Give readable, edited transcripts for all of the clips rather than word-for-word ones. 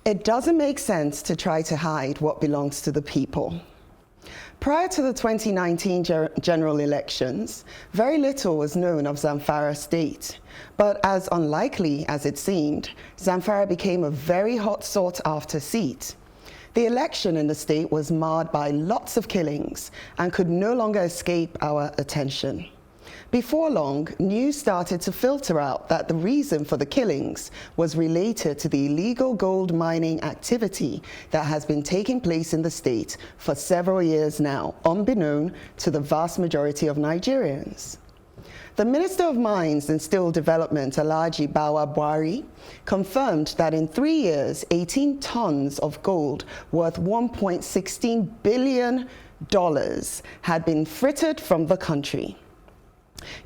It doesn't make sense to try to hide what belongs to the people. Prior to the 2019 general elections, very little was known of Zamfara state. But as unlikely as it seemed, Zamfara became a very hot sought-after seat. The election in the state was marred by lots of killings and could no longer escape our attention. Before long, news started to filter out that the reason for the killings was related to the illegal gold mining activity that has been taking place in the state for several years now, unbeknown to the vast majority of Nigerians. The Minister of Mines and Steel Development, Alhaji Bawa Buhari, confirmed that in 3 years, 18 tons of gold worth $1.16 billion had been frittered from the country.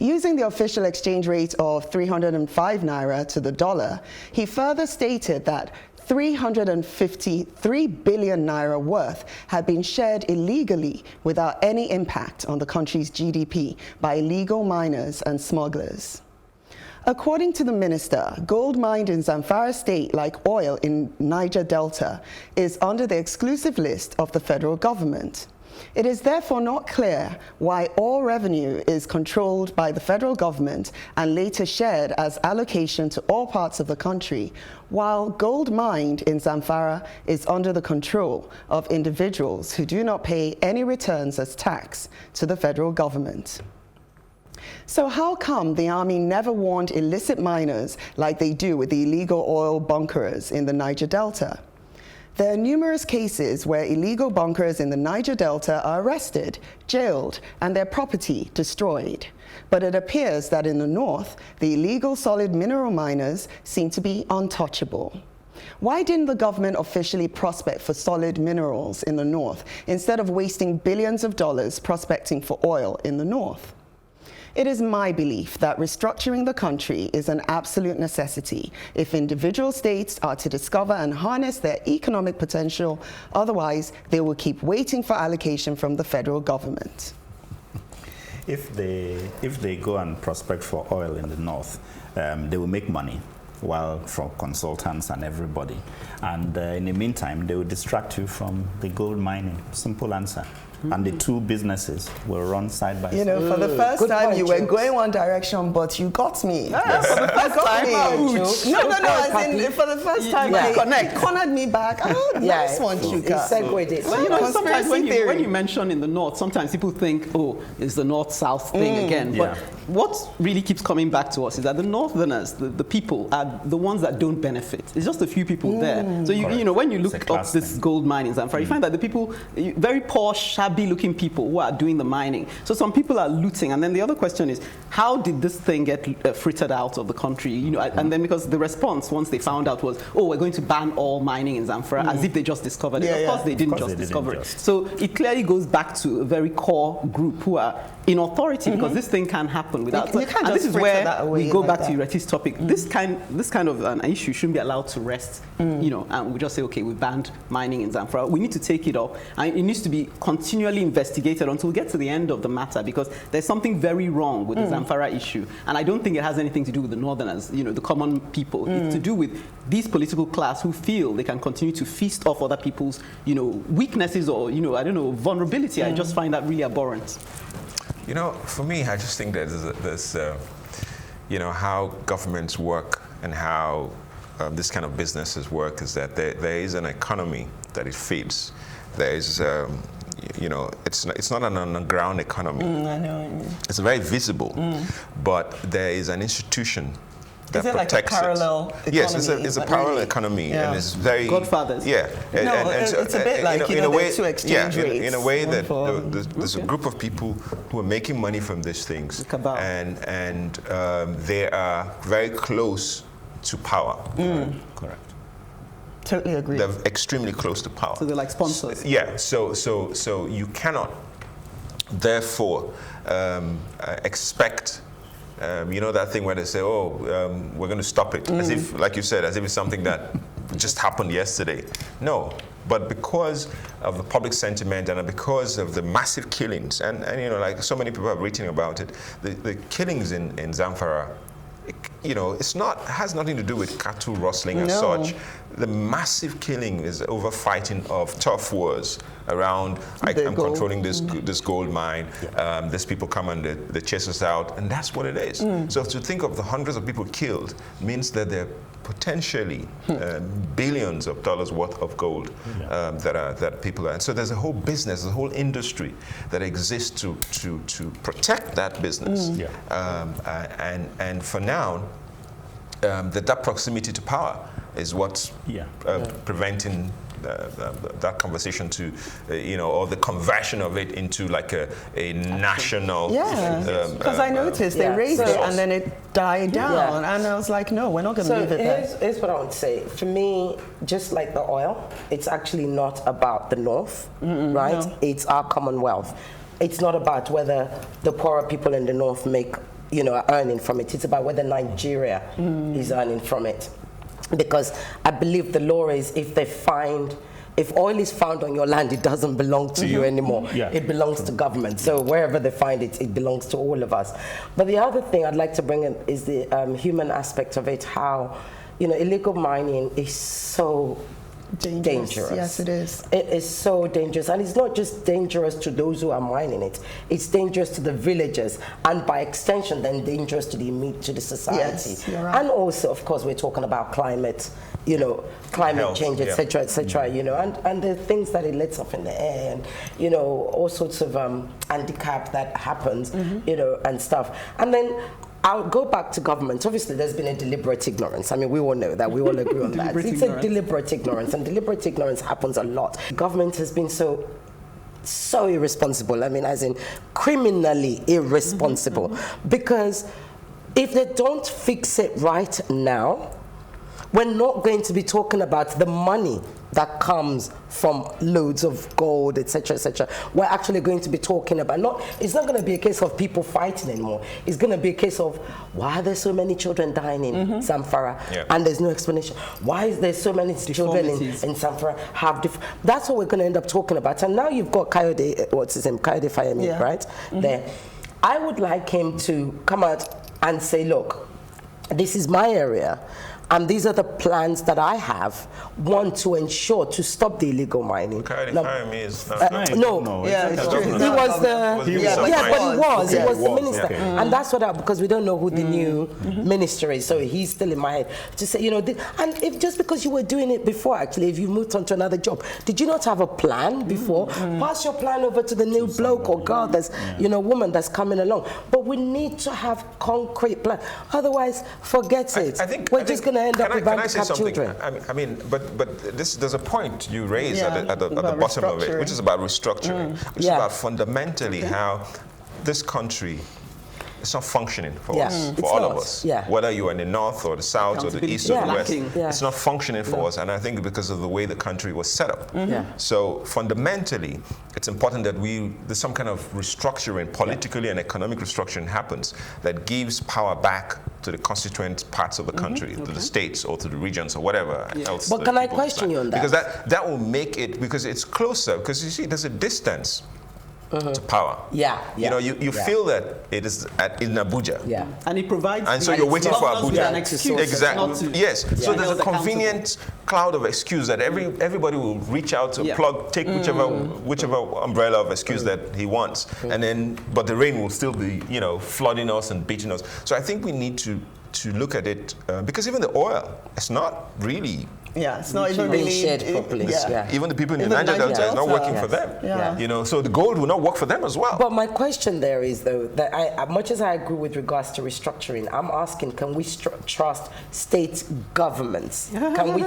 Using the official exchange rate of 305 naira to the dollar, he further stated that 353 billion naira worth had been shared illegally without any impact on the country's GDP by illegal miners and smugglers. According to the minister, gold mined in Zamfara state, like oil in Niger Delta, is under the exclusive list of the federal government. It is therefore not clear why all revenue is controlled by the federal government and later shared as allocation to all parts of the country, while gold mined in Zamfara is under the control of individuals who do not pay any returns as tax to the federal government. So how come the army never warned illicit miners like they do with the illegal oil bunkerers in the Niger Delta? There are numerous cases where illegal bunkers in the Niger Delta are arrested, jailed, and their property destroyed. But it appears that in the north, the illegal solid mineral miners seem to be untouchable. Why didn't the government officially prospect for solid minerals in the north instead of wasting billions of dollars prospecting for oil in the north? It is my belief that restructuring the country is an absolute necessity if individual states are to discover and harness their economic potential. Otherwise, they will keep waiting for allocation from the federal government. If they go and prospect for oil in the north, they will make money, while for consultants and everybody. And in the meantime, they will distract you from the gold mining. Simple answer. And the two businesses will run side by side. You know, for the first time, you were going one direction, but you got me. Yes. For the first time, no, for the first time, you cornered me back. Oh, nice one, Chuka. Segued it. Well, you know, sometimes when you mention in the north, sometimes people think, oh, it's the north-south thing again. But what really keeps coming back to us is that the northerners, the people, are the ones that don't benefit. It's just a few people there. So you know, when you look up this gold mining in Zamfara, you find that the people, very poor, shabby-looking people who are doing the mining. So some people are looting, and then the other question is, how did this thing get frittered out of the country? You know, and then because the response once they found out was, oh, we're going to ban all mining in Zamfara, as if they just discovered it. Of course, they didn't just discover it. So it clearly goes back to a very core group who are in authority, because this thing can happen without. You can't and just this is where that we go back to Ireti's topic. This kind of an issue shouldn't be allowed to rest. You know, and we just say, okay, we banned mining in Zamfara. We need to take it up, and it needs to be continually investigated until we get to the end of the matter, because there's something very wrong with the Zamfara issue, and I don't think it has anything to do with the northerners, you know, the common people. It's to do with these political class who feel they can continue to feast off other people's, you know, weaknesses or, you know, I don't know, vulnerability. I just find that really abhorrent. You know, for me, I just think that there's you know, how governments work and how this kind of businesses work is that there is an economy that it feeds. There is, you know, it's not an underground economy. I know what you mean. It's very visible, but there is an institution that protects like a parallel economy? Yes, it's a parallel economy, and it's very Godfathers. Yeah, it's a bit like, you know, the two exchange rates. in a way that there's a group of people who are making money from these things, and they are very close to power. Correct. Totally agree. They're extremely close to power. So they're like sponsors. Yeah. So you cannot, therefore, expect. You know that thing where they say, "Oh, we're going to stop it," as if, like you said, as if it's something that just happened yesterday. No, but because of the public sentiment and because of the massive killings, and you know, like so many people have written about it, the killings in Zamfara has nothing to do with cattle rustling as such. The massive killing is over fighting of turf wars around, I'm controlling this gold mine, these people come and they chase us out, and that's what it is. So to think of the hundreds of people killed means that they're potentially billions of dollars worth of gold that people are. And so there's a whole business, a whole industry that exists to protect that business. And for now, that proximity to power is what's preventing that conversation to, or the conversion of it into like a national. Because I noticed they raised it and then it died down, and I was like, no, we're not going to leave it there. Here's what I would say. For me, just like the oil, it's actually not about the North, right? No. It's our Commonwealth. It's not about whether the poorer people in the North are earning from it. It's about whether Nigeria is earning from it. Because I believe the law is if oil is found on your land, it doesn't belong to you anymore. It belongs to government. So wherever they find it, it belongs to all of us. But the other thing I'd like to bring in is the human aspect of it, how illegal mining is so dangerous. Yes, it is. It is so dangerous, and it's not just dangerous to those who are mining it. It's dangerous to the villagers, and by extension, then dangerous to the society. Yes, you're right. And also, of course, we're talking about climate, climate health, change, etc., etc. And the things that it lets off in the air, and all sorts of handicap that happens, and stuff. And then I'll go back to government. Obviously, there's been a deliberate ignorance. I mean, we all know that. We all agree on that. It's a deliberate ignorance, and deliberate ignorance happens a lot. Government has been so irresponsible. I mean, as in criminally irresponsible. Because if they don't fix it right now, we're not going to be talking about the money that comes from loads of gold, etc., etc. We're actually going to be talking about it's not going to be a case of people fighting anymore. It's going to be a case of why are there so many children dying in Zamfara and there's no explanation. Why is there so many children in Zamfara that's what we're going to end up talking about. And now you've got Kayode Fayemi, right? There. I would like him to come out and say, look, this is my area, and these are the plans that I have. One, to ensure to stop the illegal mining. Bakare-Yusuf is no. It's true. He was the he was the minister, and that's what because we don't know who the new minister is, so he's still in my head to say, and if just because you were doing it before, actually, if you moved on to another job, did you not have a plan before? Pass your plan over to the new bloke or girl that's woman that's coming along. But we need to have concrete plan. Otherwise, forget it. I think we're just going to end up with handicapped children. I mean, but there's a point you raise at the bottom of it, which is about restructuring, which is about fundamentally how this country is not functioning for us, for all of us. Whether you are in the north or the south or the east or the west, it's not functioning for us. And I think because of the way the country was set up. So fundamentally, it's important that there's some kind of restructuring, politically and economic restructuring happens that gives power back to the constituent parts of the country, to the states or to the regions or whatever else. But can I question you on that? Because that will make it, because it's closer, because you see there's a distance to power. You feel that it is in Abuja. And it provides. And so you're waiting for Abuja. An excuse. Exactly. Yes. So there's a convenient cloud of excuse that everybody will reach out to take whichever umbrella of excuse that he wants, and then but the rain will still be flooding us and beating us. So I think we need to look at it because even the oil, it's not really. It's not even really shared properly. Even the people in the Niger Delta, it's not working for them. So the gold will not work for them as well. But my question there is, though, that much as I agree with regards to restructuring, I'm asking, can we trust state governments? Can we,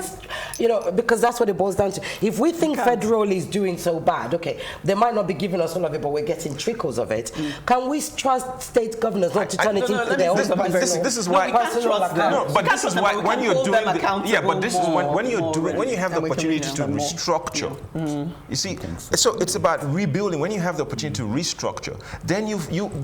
because that's what it boils down to. If we think federal is doing so bad, okay, they might not be giving us all of it, but we're getting trickles of it. Can we trust state governors not to turn it into their own? This is why. But this is why when you're doing but this is when you have the opportunity to restructure. You see, so it's about rebuilding. When you have the opportunity to restructure, then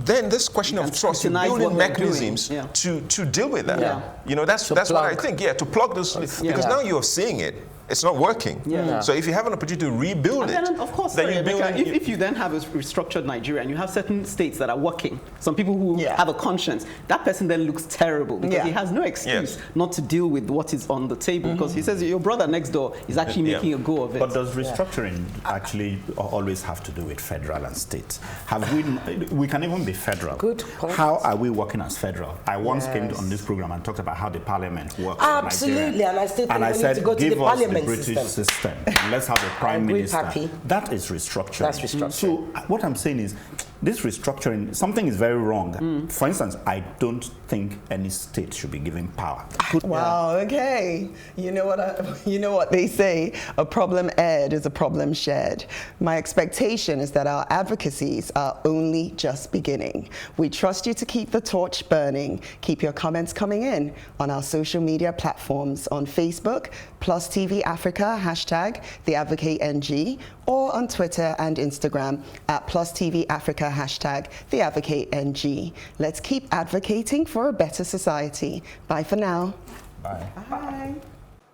then this question of trust, you building mechanisms to deal with that. That's what I think. To plug those, because now you have seeing it, it's not working. Yeah. So if you have an opportunity to rebuild And it, then, of course, then sorry, you build Emeka, if you then have a restructured Nigeria and you have certain states that are working, some people who have a conscience, that person then looks terrible because he has no excuse not to deal with what is on the table, because he says your brother next door is actually making a go of it. But does restructuring actually always have to do with federal and state? Have we can even be federal. Good point. How are we working as federal? I once came on this program and talked about how the parliament works. Absolutely, in Nigeria. and I still think and I we need said, to go to give the us parliament the British system. And let's have a prime agree, minister. Papi. That is restructuring. That's restructuring. So what I'm saying is, this restructuring, something is very wrong. For instance, I don't think any state should be given power. Wow, okay. You know what they say, a problem aired is a problem shared. My expectation is that our advocacies are only just beginning. We trust you to keep the torch burning. Keep your comments coming in on our social media platforms on Facebook, Plus TV Africa, hashtag #TheAdvocateNG, or on Twitter and Instagram at Plus TV Africa, hashtag #TheAdvocateNG. Let's keep advocating for a better society. Bye for now. Bye. Bye.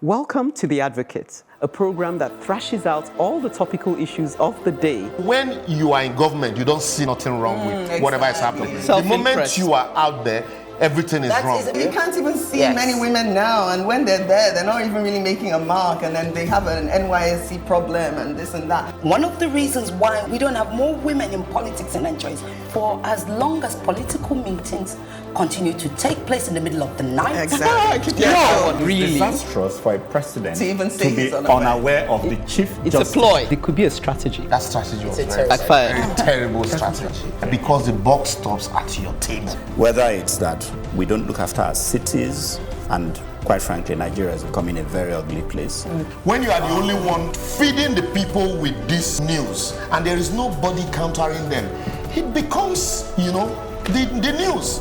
Welcome to The Advocate, a program that thrashes out all the topical issues of the day. When you are in government, you don't see nothing wrong with whatever is happening. The moment Self-interest. you are out there, everything is wrong. You can't even see Yes. many women now, and when they're there, they're not even really making a mark, and then they have an NYSC problem and this and that. One of the reasons why we don't have more women in politics in Nigeria is for as long as political meetings continue to take place in the middle of the night. Exactly. Really? Disastrous for a president To even say to be he's unaware. unaware of the chief It's a justice. ploy. It could be a strategy. That strategy was very, Backfired. very terrible strategy. Because the buck stops at your table. Whether it's that we don't look after our cities, and quite frankly, Nigeria is becoming a very ugly place. When you are the only one feeding the people with this news and there is nobody countering them, it becomes, the news.